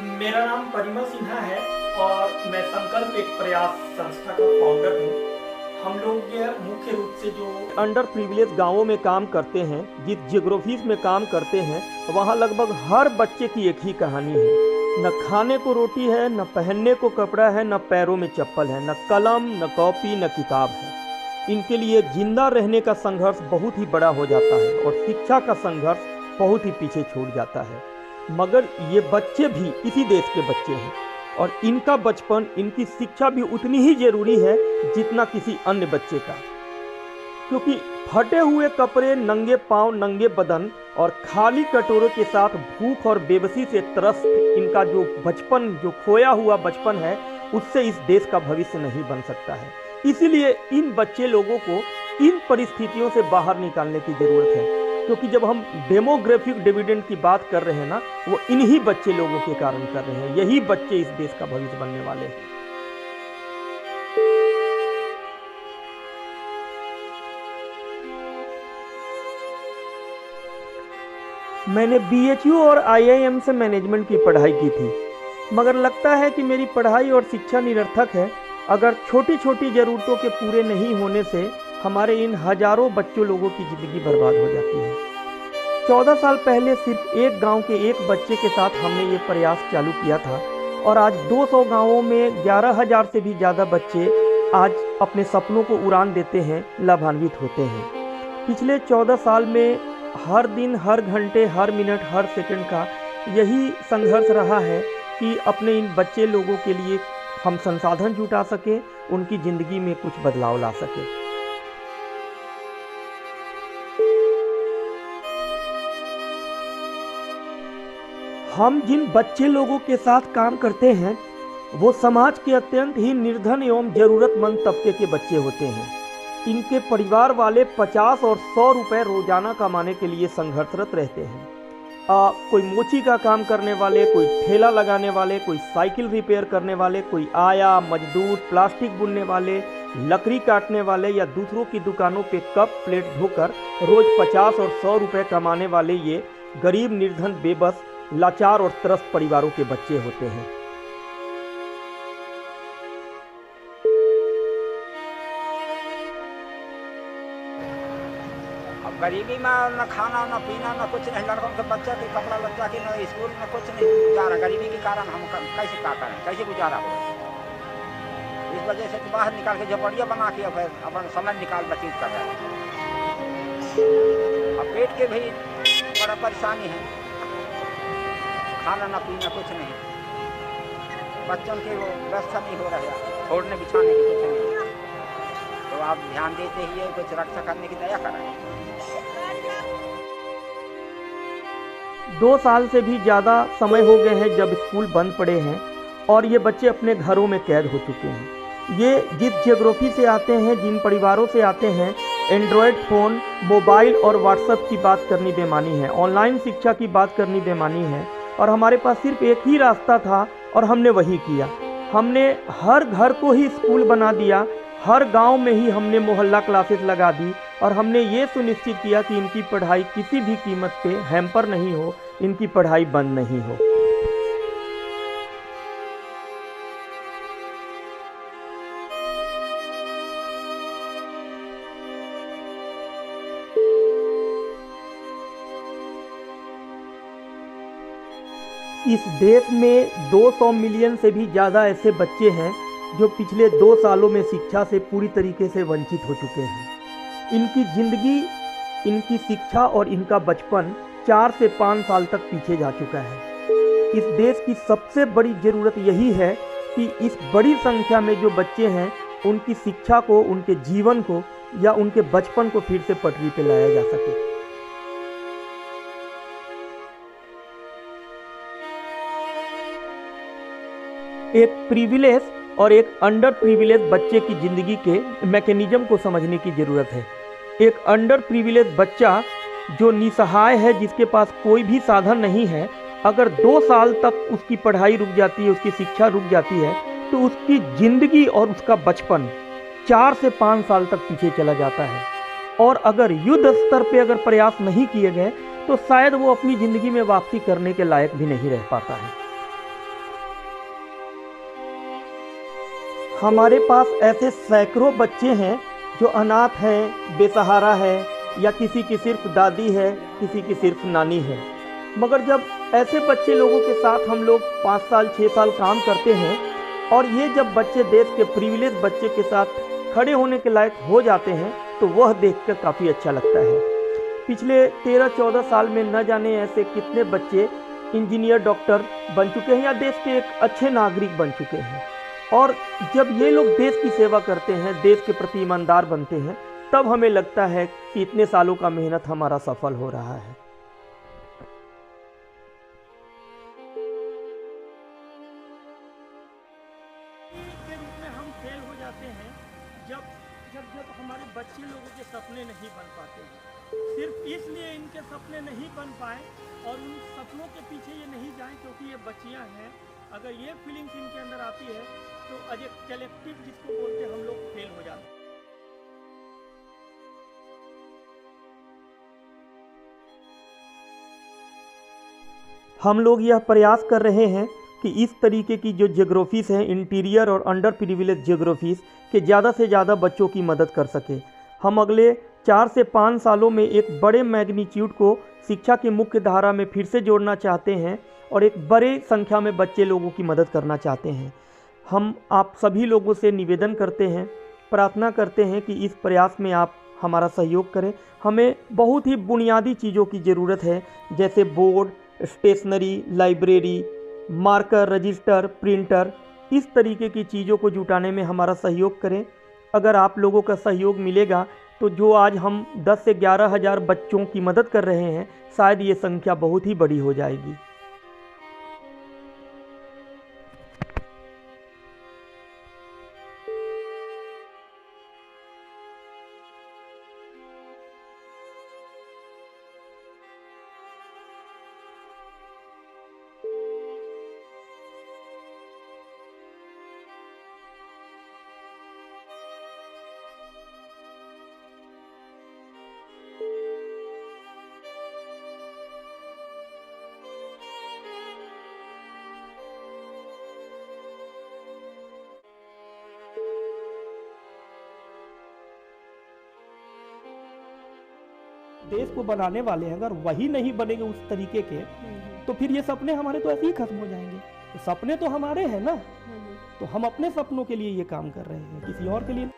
मेरा नाम परिमल सिन्हा है और मैं संकल्प एक प्रयास संस्था का फाउंडर हूँ। हम लोग मुख्य रूप से जो अंडर प्रिविलेज गांवों में काम करते हैं, जिस जियोग्राफीज में काम करते हैं, वहाँ लगभग हर बच्चे की एक ही कहानी है। न खाने को रोटी है, न पहनने को कपड़ा है, न पैरों में चप्पल है, न कलम, न कॉपी, न किताब है। इनके लिए जिंदा रहने का संघर्ष बहुत ही बड़ा हो जाता है और शिक्षा का संघर्ष बहुत ही पीछे छूट जाता है। मगर ये बच्चे भी इसी देश के बच्चे हैं और इनका बचपन, इनकी शिक्षा भी उतनी ही जरूरी है जितना किसी अन्य बच्चे का, क्योंकि फटे हुए कपड़े, नंगे पांव, नंगे बदन और खाली कटोरों के साथ भूख और बेबसी से त्रस्त इनका जो बचपन, जो खोया हुआ बचपन है, उससे इस देश का भविष्य नहीं बन सकता है। इसीलिए इन बच्चे लोगों को इन परिस्थितियों से बाहर निकालने की जरूरत है, क्योंकि जब हम डेमोग्राफिक डिविडेंड की बात कर रहे हैं ना, वो इन्हीं बच्चे लोगों के कारण कर रहे हैं। यही बच्चे इस देश का भविष्य बनने वाले हैं। मैंने BHU और IIM से मैनेजमेंट की पढ़ाई की थी, मगर लगता है कि मेरी पढ़ाई और शिक्षा निरर्थक है अगर छोटी छोटी ज़रूरतों के पूरे नहीं होने से हमारे इन हजारों बच्चों लोगों की ज़िंदगी बर्बाद हो जाती है। 14 साल पहले सिर्फ एक गांव के एक बच्चे के साथ हमने ये प्रयास चालू किया था और आज 200 गांवों में 11,000 से भी ज़्यादा बच्चे आज अपने सपनों को उड़ान देते हैं, लाभान्वित होते हैं। पिछले 14 साल में हर दिन, हर घंटे, हर मिनट, हर सेकंड का यही संघर्ष रहा है कि अपने इन बच्चे लोगों के लिए हम संसाधन जुटा सकें, उनकी ज़िंदगी में कुछ बदलाव ला सकें। हम जिन बच्चे लोगों के साथ काम करते हैं वो समाज के अत्यंत ही निर्धन एवं ज़रूरतमंद तबके के बच्चे होते हैं। इनके परिवार वाले 50 और 100 रुपए रोजाना कमाने के लिए संघर्षरत रहते हैं। कोई मोची का काम करने वाले, कोई ठेला लगाने वाले, कोई साइकिल रिपेयर करने वाले, कोई आया मजदूर, प्लास्टिक बुनने वाले, लकड़ी काटने वाले या दूसरों की दुकानों पे कप प्लेट धोकर रोज 50 और 100 रुपए कमाने वाले ये गरीब, निर्धन, बेबस, लाचार और त्रस्त परिवारों के बच्चे होते हैं। अब गरीबी में न खाना, न पीना, न कुछ नहीं। लड़कों के बच्चे के कपड़ा लत्ता की, न स्कूल में कुछ नहीं गुजारा। गरीबी के कारण हम कैसे क्या करें, कैसे गुजारा हो। इस वजह से तो बाहर निकाल के झोपड़ियाँ बना के फिर अपन समय निकाल व्यतीत कर रहे हैं। अब पेट के भी बड़ा परेशानी है, खाना न पीना कुछ नहीं। बच्चों की वो व्यवस्था नहीं हो रही है, छोड़ने बिछाने की कुछ नहीं। तो आप ध्यान देते ही कुछ रक्षा करने की दया करें। 2 साल से भी ज़्यादा समय हो गए हैं जब स्कूल बंद पड़े हैं और ये बच्चे अपने घरों में कैद हो चुके हैं। ये जिस जियोग्राफी से आते हैं, जिन परिवारों से आते हैं, एंड्रॉयड फ़ोन, मोबाइल और व्हाट्सएप की बात करनी बेमानी है, ऑनलाइन शिक्षा की बात करनी बेमानी है। और हमारे पास सिर्फ एक ही रास्ता था और हमने वही किया। हमने हर घर को ही स्कूल बना दिया, हर गांव में ही हमने मोहल्ला क्लासेस लगा दी और हमने ये सुनिश्चित किया कि इनकी पढ़ाई किसी भी कीमत पे हैम्पर नहीं हो, इनकी पढ़ाई बंद नहीं हो। इस देश में 200 मिलियन से भी ज़्यादा ऐसे बच्चे हैं जो पिछले 2 सालों में शिक्षा से पूरी तरीके से वंचित हो चुके हैं। इनकी ज़िंदगी, इनकी शिक्षा और इनका बचपन 4 से 5 साल तक पीछे जा चुका है। इस देश की सबसे बड़ी ज़रूरत यही है कि इस बड़ी संख्या में जो बच्चे हैं, उनकी शिक्षा को, उनके जीवन को या उनके बचपन को फिर से पटरी पर लाया जा सके। एक प्रिविलेज और एक अंडर प्रिविलेज बच्चे की ज़िंदगी के मैकेनिज्म को समझने की ज़रूरत है। एक अंडर प्रिविलेज बच्चा जो निसहाय है, जिसके पास कोई भी साधन नहीं है, अगर 2 साल तक उसकी पढ़ाई रुक जाती है, उसकी शिक्षा रुक जाती है, तो उसकी ज़िंदगी और उसका बचपन 4 से 5 साल तक पीछे चला जाता है। और अगर युद्ध स्तर पे अगर प्रयास नहीं किए गए तो शायद वो अपनी ज़िंदगी में वापसी करने के लायक भी नहीं रह पाता है। हमारे पास ऐसे सैकड़ों बच्चे हैं जो अनाथ हैं, बेसहारा है, या किसी की सिर्फ दादी है, किसी की सिर्फ नानी है। मगर जब ऐसे बच्चे लोगों के साथ हम लोग 5 साल 6 साल काम करते हैं और ये जब बच्चे देश के प्रिविलेज बच्चे के साथ खड़े होने के लायक हो जाते हैं तो वह देखकर काफ़ी अच्छा लगता है। पिछले 13-14 साल में न जाने ऐसे कितने बच्चे इंजीनियर, डॉक्टर बन चुके हैं या देश के एक अच्छे नागरिक बन चुके हैं। और जब ये लोग देश की सेवा करते हैं, देश के प्रति ईमानदार बनते हैं, तब हमें लगता है कि इतने सालों का मेहनत हमारा सफल हो रहा है। के रूप में हम फेल हो जाते हैं जब जब जब हमारे बच्चे लोगों के सपने नहीं बन पाते हैं। सिर्फ इसलिए इनके सपने नहीं बन पाए और उन सपनों के पीछे ये नहीं जाएं क्योंकि ये बच्चियां हैं। अगर ये फीलिंग्स इनके अंदर आती है तो एज ए कलेक्टिव जिसको बोलते हैं हम लोग फेल हो जाते हैं। हम लोग यह प्रयास कर रहे हैं कि इस तरीके की जो ज्योग्राफीज़ हैं, इंटीरियर और अंडर प्रिविलेज ज्योग्राफीज़ के ज़्यादा से ज़्यादा बच्चों की मदद कर सके। हम अगले 4 से 5 सालों में एक बड़े मैग्नीट्यूड को शिक्षा की मुख्य धारा में फिर से जोड़ना चाहते हैं और एक बड़े संख्या में बच्चे लोगों की मदद करना चाहते हैं। हम आप सभी लोगों से निवेदन करते हैं, प्रार्थना करते हैं कि इस प्रयास में आप हमारा सहयोग करें। हमें बहुत ही बुनियादी चीज़ों की ज़रूरत है, जैसे board, stationery, library, marker, register, printer. इस तरीके की चीज़ों को जुटाने में हमारा सहयोग करें। अगर आप लोगों का सहयोग मिलेगा तो जो आज हम 10 से 11 हज़ार बच्चों की मदद कर रहे हैं, शायद ये संख्या बहुत ही बड़ी हो जाएगी। देश को बनाने वाले हैं, अगर वही नहीं बनेंगे उस तरीके के तो फिर ये सपने हमारे तो ऐसे ही खत्म हो जाएंगे। तो सपने तो हमारे हैं ना, तो हम अपने सपनों के लिए ये काम कर रहे हैं, किसी और के लिए।